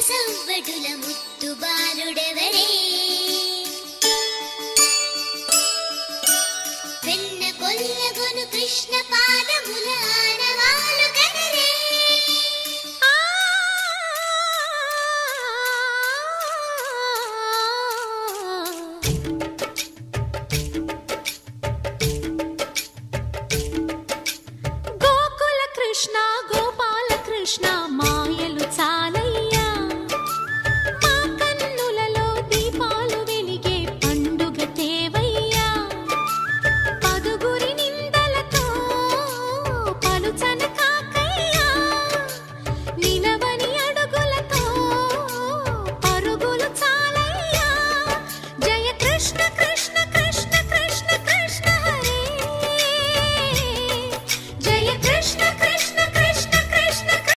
సవ్వడుల ముత్తు బాలుడెవరే వెన్న కొల్లగొను కృష్ణ పాదముల ఆనవాలు కదరే గోకుల కృష్ణ గోపాల కృష్ణ